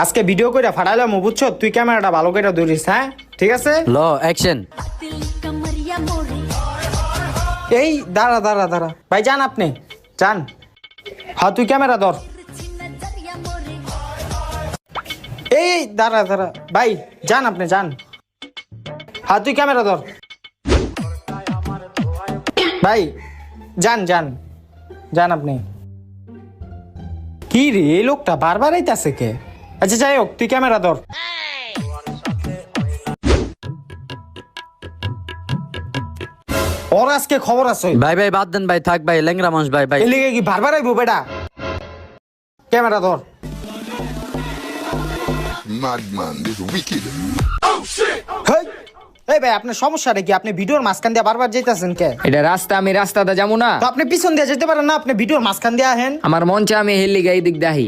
আজকে ভিডিও কইরা ফাটাইলাম বুঝছো, তুই ক্যামেরাটা ভালো করে ধরিস, হ্যাঁ ঠিক আছে। ল অ্যাকশন। এই দাঁড়া দাঁড়া দাঁড়া ভাই, যান আপনি যান। হ্যাঁ তুই ক্যামেরা ধর। এই দাঁড়া দাঁড়া ভাই, যান আপনি যান। হ্যাঁ তুই ক্যামেরা ধর ভাই, যান যান যান আপনি। কি রে এই লোকটা বারবার আইতাছে কে? আচ্ছা যাই হোক, তুই ক্যামেরা ধর। ওর আজকে খবর আছে। ভাই ভাই বাদ দেন ভাই, থাক ভাই, ল্যাংরা মানুষ ভাই ভাই। এলিগে কি বারবার আইবো বেটা? ক্যামেরা ধর। Madman, this wicked. হেই, এই ভাই আপনার সমস্যাটা কি? আপনি ভিডিওর মাঝখান দিয়ে বারবার যাইতাছেন কে? এটা রাস্তা, আমি রাস্তাটা যাবো না। তো আপনি পিছন দিয়ে যেতে পারেন না? আপনি ভিডিওর মাঝখান দিয়ে আহেন। আমার মন চায় আমি হেলি গাই দিক দাহি।